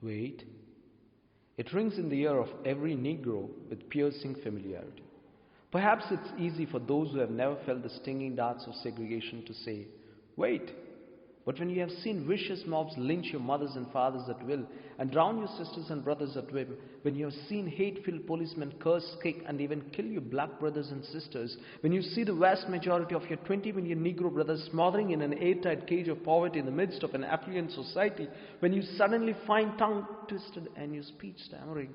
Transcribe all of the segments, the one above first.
Wait. It rings in the ear of every Negro with piercing familiarity. Perhaps it's easy for those who have never felt the stinging darts of segregation to say, wait. But when you have seen vicious mobs lynch your mothers and fathers at will and drown your sisters and brothers at whim, when you have seen hate-filled policemen curse, kick and even kill your black brothers and sisters, when you see the vast majority of your 20 million Negro brothers smothering in an airtight cage of poverty in the midst of an affluent society, when you suddenly find tongue twisted and your speech stammering,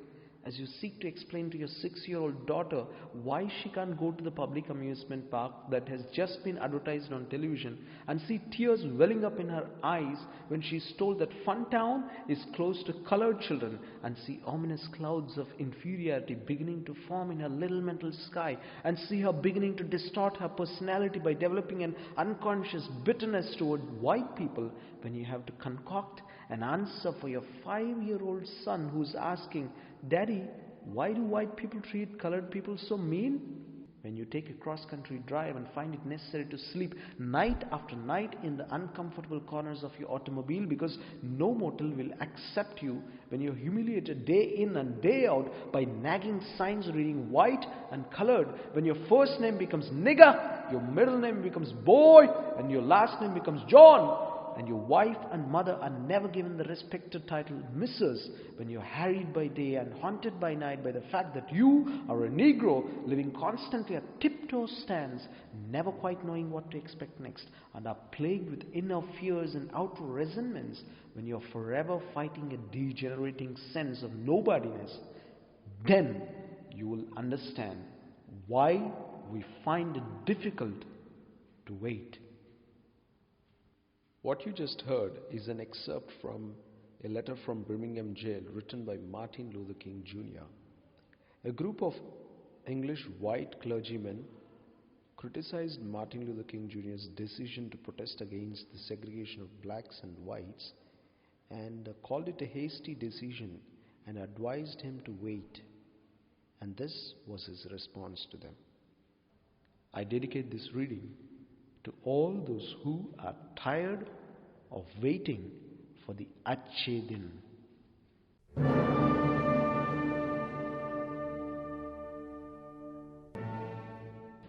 as you seek to explain to your 6-year-old daughter why she can't go to the public amusement park that has just been advertised on television, and see tears welling up in her eyes when she is told that Funtown is closed to colored children, and see ominous clouds of inferiority beginning to form in her little mental sky, and see her beginning to distort her personality by developing an unconscious bitterness toward white people, when you have to concoct an answer for your 5-year-old son who's asking, Daddy, why do white people treat colored people so mean? When you take a cross-country drive and find it necessary to sleep night after night in the uncomfortable corners of your automobile because no motel will accept you, when you're humiliated day in and day out by nagging signs reading white and colored, when your first name becomes nigger, your middle name becomes boy, and your last name becomes John, and your wife and mother are never given the respected title Mrs., when you're harried by day and haunted by night by the fact that you are a Negro living constantly at tiptoe stands, never quite knowing what to expect next, and are plagued with inner fears and outer resentments, when you're forever fighting a degenerating sense of nobodiness, then you will understand why we find it difficult to wait. What you just heard is an excerpt from a letter from Birmingham jail written by Martin Luther King Jr. A group of English white clergymen criticized Martin Luther King Jr.'s decision to protest against the segregation of blacks and whites and called it a hasty decision and advised him to wait. And this was his response to them. I dedicate this reading to all those who are tired of waiting for the Achhe Din.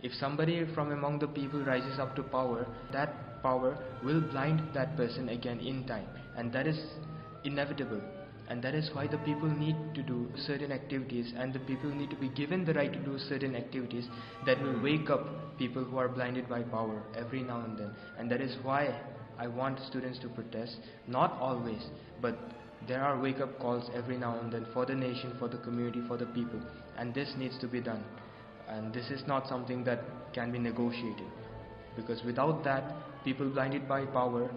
If somebody from among the people rises up to power, that power will blind that person again in time, and that is inevitable. And that is why the people need to do certain activities, and the people need to be given the right to do certain activities that will wake up people who are blinded by power every now and then. And that is why I want students to protest, not always, but there are wake-up calls every now and then for the nation, for the community, for the people, and this needs to be done. And this is not something that can be negotiated, because without that, people blinded by power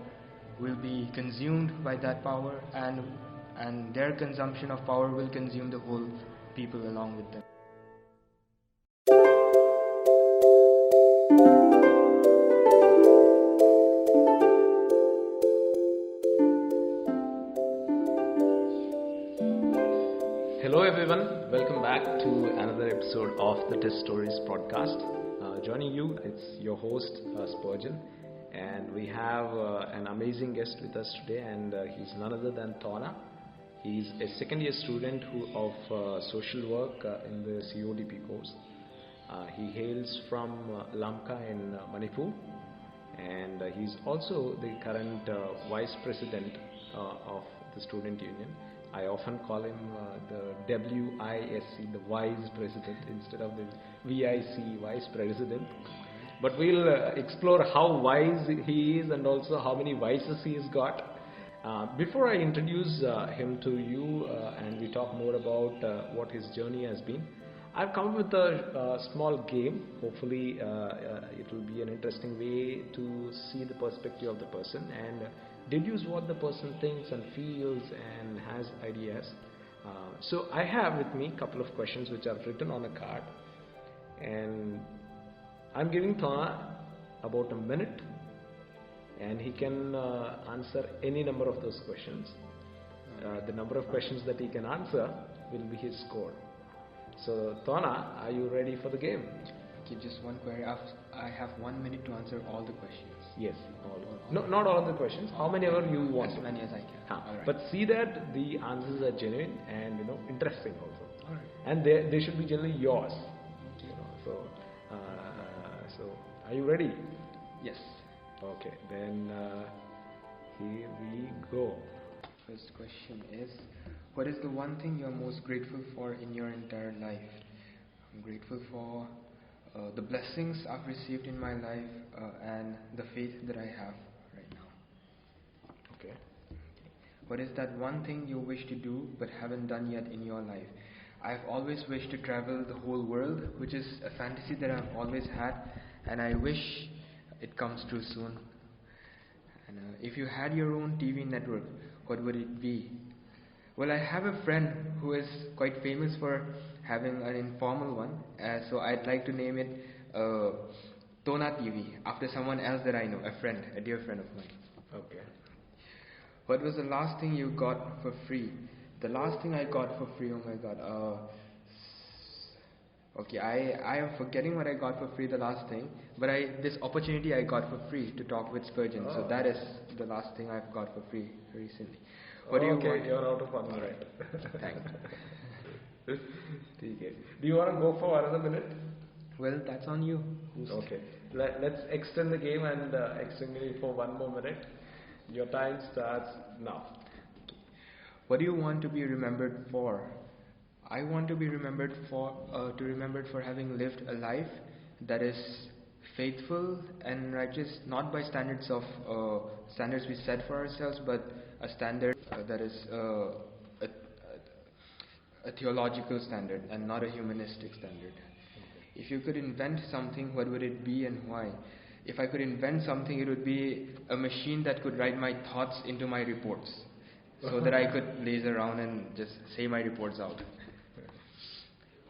will be consumed by that power, and their consumption of power will consume the whole people along with them. Hello everyone, welcome back to another episode of the TISS Stories podcast. Joining you, it's your host Spurgeon, and we have an amazing guest with us today, and he's none other than Tawna. He's a second year student of social work in the CODP course. He hails from Lamka in Manipur, and he's also the current vice president of the student union. I often call him the WISC, the vice president, instead of the VIC, vice president. But we'll explore how wise he is and also how many vices he's got. Before I introduce him to you and we talk more about what his journey has been, I've come up with a small game. Hopefully it will be an interesting way to see the perspective of the person and deduce what the person thinks and feels and has ideas. So I have with me a couple of questions which I've written on a card, and I'm giving Tawna about a minute, and he can answer any number of those questions. The number of questions that he can answer will be his score. So Tawna, are you ready for the game? Okay, just one query. I have 1 minute to answer all the questions. Yes, all. No, not all of the questions. How many ever you want. As many as I can. All right. But see that the answers are genuine and interesting also. All right. And they should be generally yours. So are you ready? Yes. Okay, then here we go. First question is, what is the one thing you are most grateful for in your entire life? I'm grateful for the blessings I've received in my life and the faith that I have right now. Okay. What is that one thing you wish to do but haven't done yet in your life? I've always wished to travel the whole world, which is a fantasy that I've always had, and I wish it comes true soon. And if you had your own TV network, what would it be? Well, I have a friend who is quite famous for having an informal one, so I'd like to name it Tawna TV, after someone else that I know, a dear friend of mine. Okay. What was the last thing you got for free? The last thing I got for free, oh my god. Okay, I am forgetting what I got for free the last thing, but this opportunity I got for free to talk with Spurgeon, so that is the last thing I've got for free recently. What do you want? You're out of one minute. Thanks. Do you want to go for another minute? Well, that's on you. Okay. Let's extend the game and extend it for one more minute. Your time starts now. What do you want to be remembered for? I want to be remembered for having lived a life that is faithful and righteous, not by standards we set for ourselves, but a standard that is a theological standard and not a humanistic standard. If you could invent something, what would it be and why? If I could invent something, it would be a machine that could write my thoughts into my reports, so that I could laze around and just say my reports out.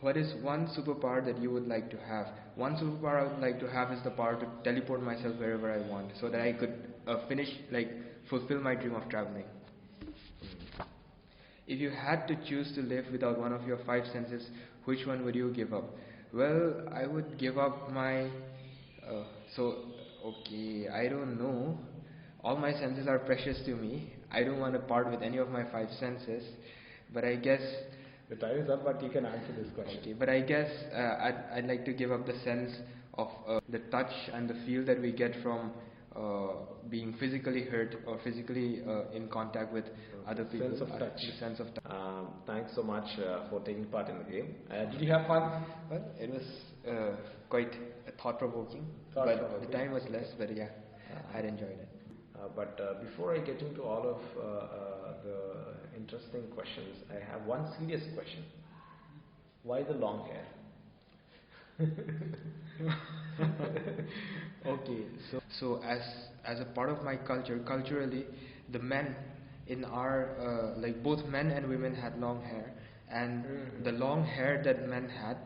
What is one superpower that you would like to have? One superpower I would like to have is the power to teleport myself wherever I want, so that I could fulfill my dream of traveling. If you had to choose to live without one of your five senses, which one would you give up? Well, I would give up my... I don't know. All my senses are precious to me. I don't want to part with any of my five senses, but I guess... The time is up, but you can answer this question. Okay, but I guess I'd like to give up the sense of the touch and the feel that we get from being physically hurt or physically in contact with other people. Sense of touch. The sense of touch. Thanks so much for taking part in the game. Did you have fun? Well, it was quite thought-provoking, but the time was less, but yeah, I'd enjoyed it. But before I get into all of the interesting questions, I have one serious question. Why the long hair? Okay, so as a part of my culture, culturally, the men in our both men and women had long hair, and the long hair that men had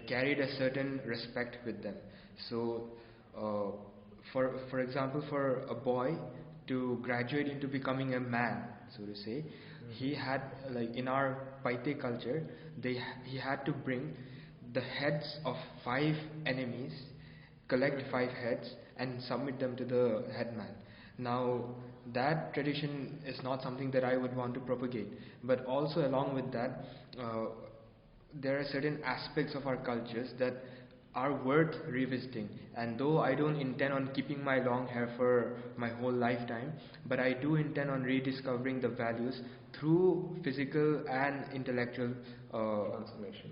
carried a certain respect with them. So for example, for a boy to graduate into becoming a man, so to say, he had, in our Valte culture, he had to bring the heads of 5 enemies, collect 5 heads and submit them to the headman. Now that tradition is not something that I would want to propagate, but also along with that, there are certain aspects of our cultures that are worth revisiting. And though I don't intend on keeping my long hair for my whole lifetime, but I do intend on rediscovering the values through physical and intellectual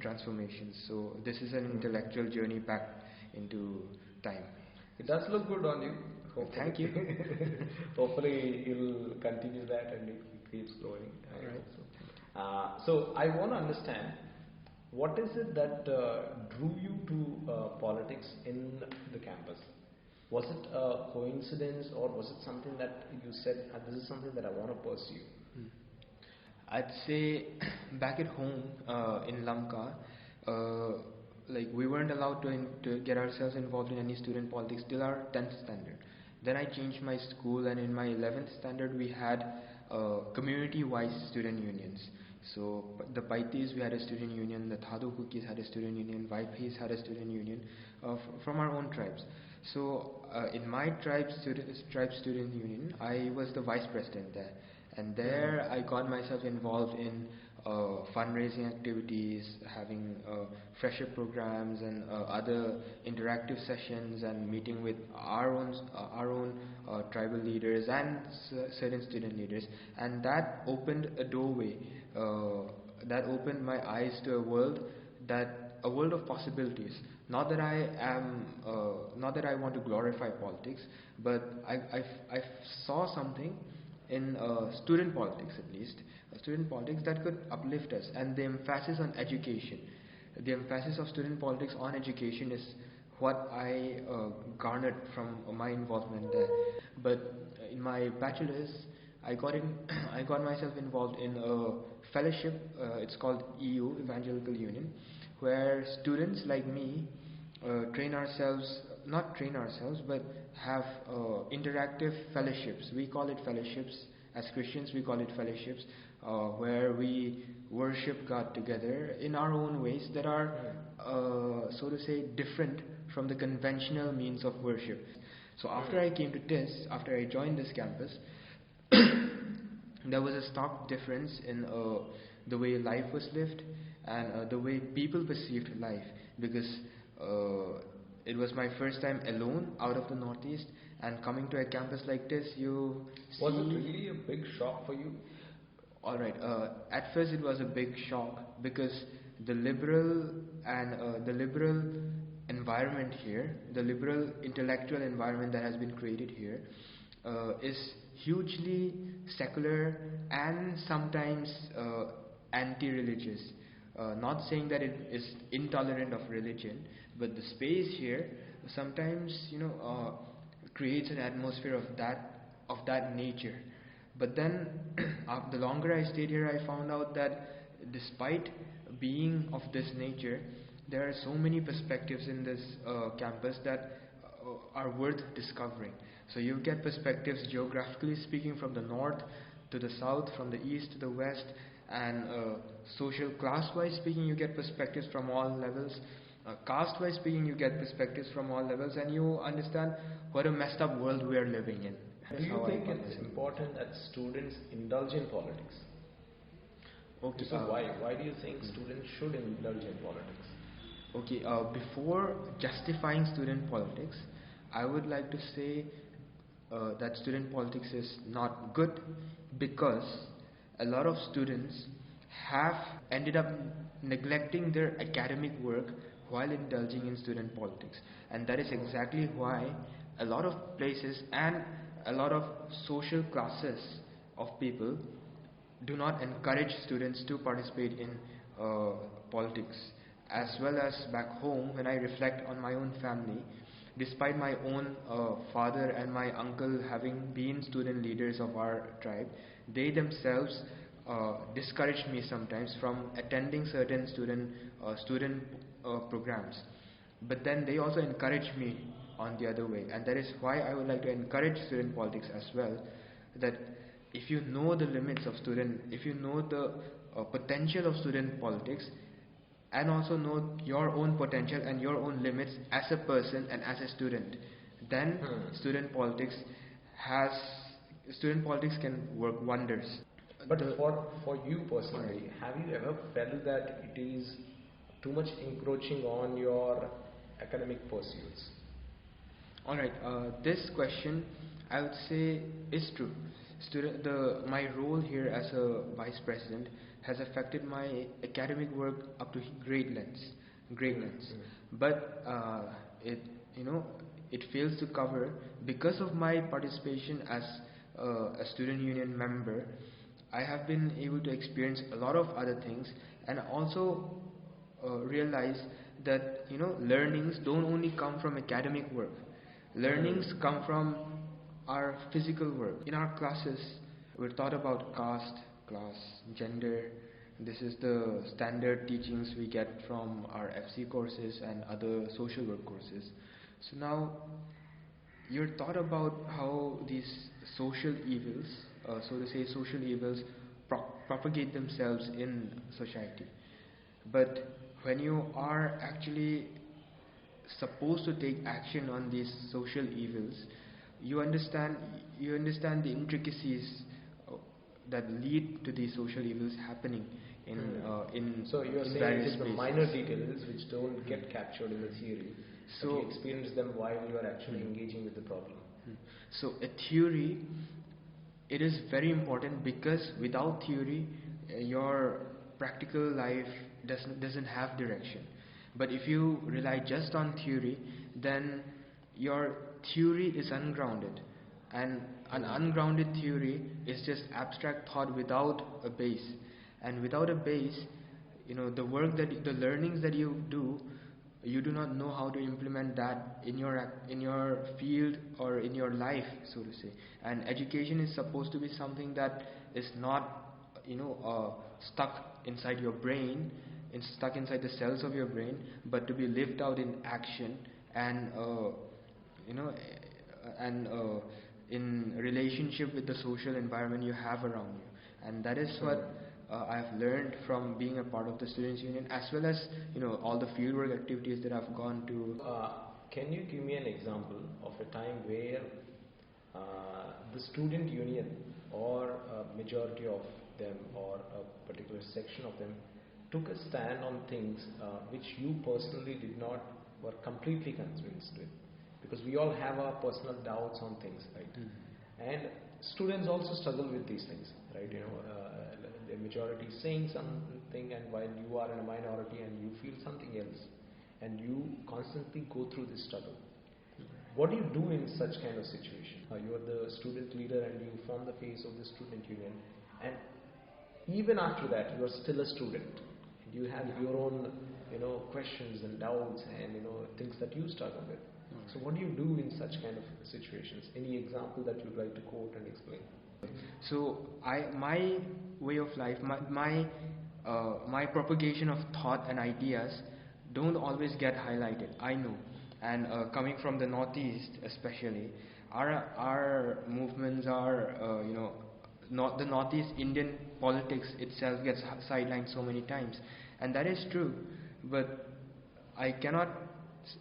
transformations. So this is an intellectual journey back into time. It does look good on you. Hopefully. Thank you. Hopefully you'll continue that and it keeps growing. Alright. So I want to understand, what is it that drew you to politics in the campus? Was it a coincidence, or was it something that you said, this is something that I want to pursue? I'd say back at home in Lanka, we weren't allowed to get ourselves involved in any student politics till our 10th standard. Then I changed my school, and in my 11th standard we had community-wise student unions. So the Paitis, we had a student union, the Thado Kukis had a student union, Vaipis had a student union from our own tribes. So in my tribe student union, I was the vice president there, and there I got myself involved in fundraising activities, having fresher programs and other interactive sessions, and meeting with our own tribal leaders and certain student leaders, and that opened a doorway. That opened my eyes to a world of possibilities. Not that not that I want to glorify politics, but I saw something in student politics, at least student politics, that could uplift us, and the emphasis on education, the emphasis of student politics on education is what I garnered from my involvement there. But in my bachelor's, I got in, I got myself involved in a fellowship. It's called EU Evangelical Union, where students like me not train ourselves, but have interactive fellowships. We call it fellowships. As Christians, we call it fellowships, where we worship God together in our own ways that are, so to say, different from the conventional means of worship. So after I came to TISS, after I joined this campus, there was a stark difference in the way life was lived and the way people perceived life, because it was my first time alone out of the Northeast, and coming to a campus like this, you see... Was it really a big shock for you? Alright, at first it was a big shock, because the liberal environment here, the liberal intellectual environment that has been created here, is hugely secular and sometimes anti-religious. Not saying that it is intolerant of religion, but the space here sometimes, creates an atmosphere of that nature. But then, the longer I stayed here, I found out that despite being of this nature, there are so many perspectives in this campus that are worth discovering. So you get perspectives, geographically speaking, from the north to the south, from the east to the west, and social class-wise speaking, you get perspectives from all levels. Caste-wise speaking, you get perspectives from all levels, and you understand what a messed up world we are living in. Do you think it's important that students indulge in politics? Okay. So why do you think students should indulge in politics? Okay. Before justifying student politics, I would like to say that student politics is not good, because a lot of students have ended up neglecting their academic work while indulging in student politics, and that is exactly why a lot of places and a lot of social classes of people do not encourage students to participate in politics. As well as back home, when I reflect on my own family, despite my own father and my uncle having been student leaders of our tribe, they themselves discouraged me sometimes from attending certain student programs. But then they also encouraged me on the other way, and that is why I would like to encourage student politics as well. That if you know the limits of if you know the potential of student politics, and also know your own potential and your own limits as a person and as a student, then student politics can work wonders. But for you personally, have you ever felt that it is too much encroaching on your academic pursuits? Alright, this question, I would say, is true. My role here as a vice president has affected my academic work up to great lengths. But it fails to cover, because of my participation as a student union member. I have been able to experience a lot of other things, and also realize that learnings don't only come from academic work. Learnings come from our physical work. In our classes, we're taught about caste, class, gender. This is the standard teachings we get from our FC courses and other social work courses. So now you're taught about how these social evils, propagate themselves in society. But when you are actually supposed to take action on these social evils, you understand the intricacies that lead to these social evils happening in So you're in saying various it is the spaces. minor details which don't get captured in the theory, so So- you experience them while you are actually engaging with the problem. So a theory, it is very important, because without theory, your practical life doesn't have direction. But if you rely just on theory, then your theory is ungrounded, and an ungrounded theory is just abstract thought without a base. And without a base, the learnings that you do, you do not know how to implement that in your field or in your life, so to say. And education is supposed to be something that is not stuck inside your brain, stuck inside the cells of your brain, but to be lived out in action and in relationship with the social environment you have around you. And that is what I've learned from being a part of the Students' Union, as well as all the fieldwork activities that I've gone to. Can you give me an example of a time where the student union, or a majority of them, or a particular section of them, took a stand on things which you personally were completely convinced with? Because we all have our personal doubts on things, right? And students also struggle with these things, right? The majority is saying something, and while you are in a minority and you feel something else, and you constantly go through this struggle. What do you do in such kind of situation? You are the student leader and you form the face of the student union, and even after that you are still a student. You have your own questions and doubts and things that you struggle with. So what do you do in such kind of situations? Any example that you'd like to quote and explain? So my way of life, my propagation of thought and ideas don't always get highlighted, I know. And coming from the Northeast especially, our movements are not the Northeast Indian politics itself gets sidelined so many times, and that is true. But I cannot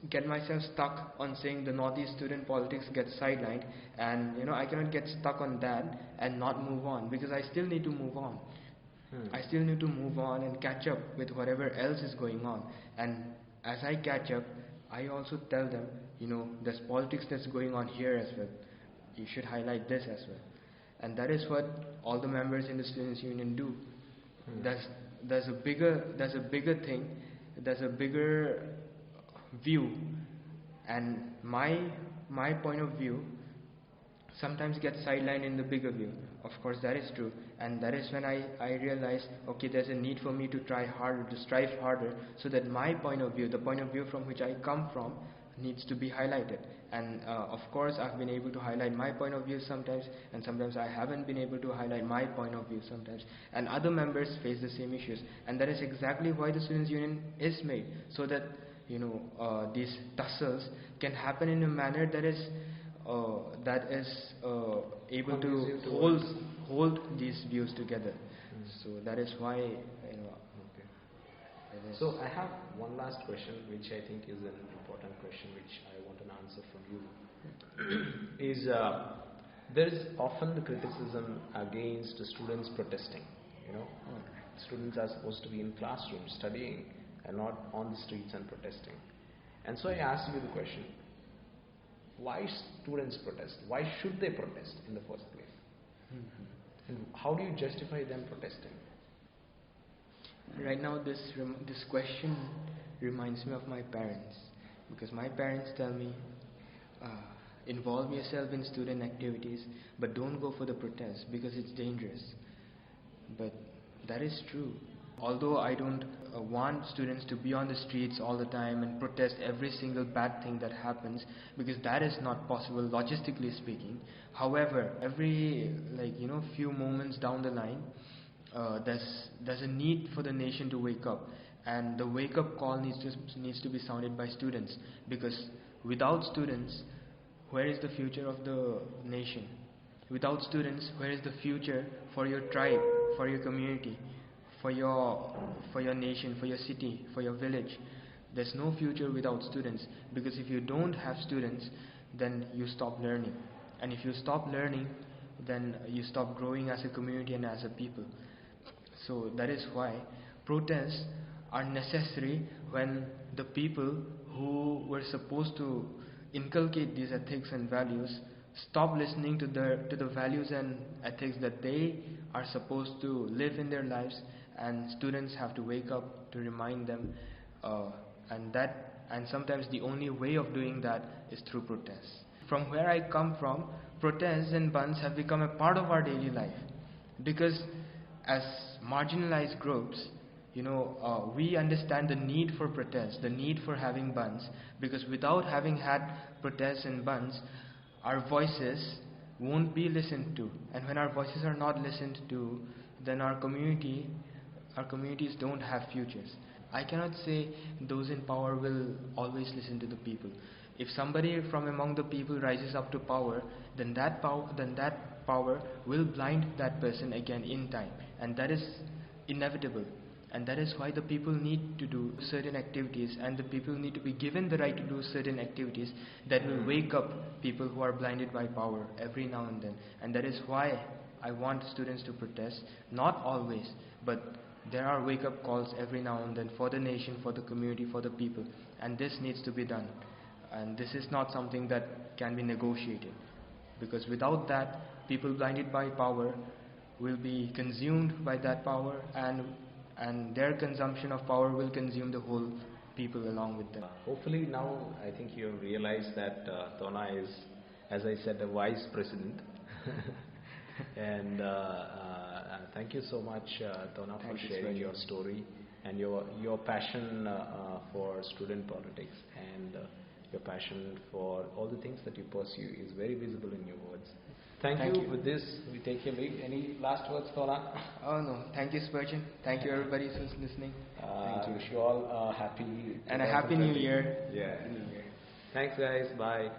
get myself stuck on saying the Northeast student politics gets sidelined, and I cannot get stuck on that and not move on, because I still need to move on. I still need to move on and catch up with whatever else is going on. And as I catch up, I also tell them, there's politics that's going on here as well. You should highlight this as well. And that is what all the members in the Students' Union do. There's a bigger thing, there's a bigger view, and my point of view sometimes gets sidelined in the bigger view. Of course, that is true, and that is when I realized, okay, there's a need for me to try harder, to strive harder, so that my point of view, the point of view from which I come from, needs to be highlighted. And of course, I've been able to highlight my point of view sometimes, and sometimes I haven't been able to highlight my point of view sometimes. And other members face the same issues, and that is exactly why the Students' Union is made, so that these tussles can happen in a manner that is able to hold these views together. So that is why Okay. So I have one last question, which I think is an important question, which I want an answer from you. Is there is often the criticism against the students protesting. Students are supposed to be in classrooms studying and not on the streets and protesting. And so I asked you the question: why students protest? Why should they protest in the first place? And how do you justify them protesting? Right now, this question reminds me of my parents, because my parents tell me, involve yourself in student activities, but don't go for the protest because it's dangerous. But that is true. Although I don't want students to be on the streets all the time and protest every single bad thing that happens, because that is not possible logistically speaking. However, every few moments down the line, there's a need for the nation to wake up, and the wake up call needs to be sounded by students, because without students, where is the future of the nation? Without students, where is the future for your tribe, for your community, for your nation, for your city, for your village? There's no future without students. because if you don't have students, then you stop learning, and if you stop learning, then you stop growing as a community and as a people. So that is why protests are necessary when the people who were supposed to inculcate these ethics and values stop listening to the values and ethics that they are supposed to live in their lives, and students have to wake up to remind them, and sometimes the only way of doing that is through protests. From where I come from, protests and buns have become a part of our daily life, because as marginalized groups, we understand the need for protests, the need for having buns, because without having had protests and buns, our voices won't be listened to, and when our voices are not listened to, then our communities don't have futures. I cannot say those in power will always listen to the people. If somebody from among the people rises up to power, then that power will blind that person again in time, and that is inevitable. And that is why the people need to do certain activities, and the people need to be given the right to do certain activities that will wake up people who are blinded by power every now and then. And that is why I want students to protest, not always, but there are wake-up calls every now and then for the nation, for the community, for the people, and this needs to be done. And this is not something that can be negotiated, because without that, people blinded by power will be consumed by that power, and their consumption of power will consume the whole people along with them. Hopefully now I think you have realized that Tawna is, as I said, a wise president. And thank you so much, Tawna, for sharing your story and your passion for student politics, and your passion for all the things that you pursue is very visible in your words. Thank you. With this, we take your leave. Any last words, Tawna? Oh no, thank you, Spurgeon. Thank you, everybody who's listening. Thank you. Wish you all a happy and a happy New Year. Yeah. Thanks, guys. Bye.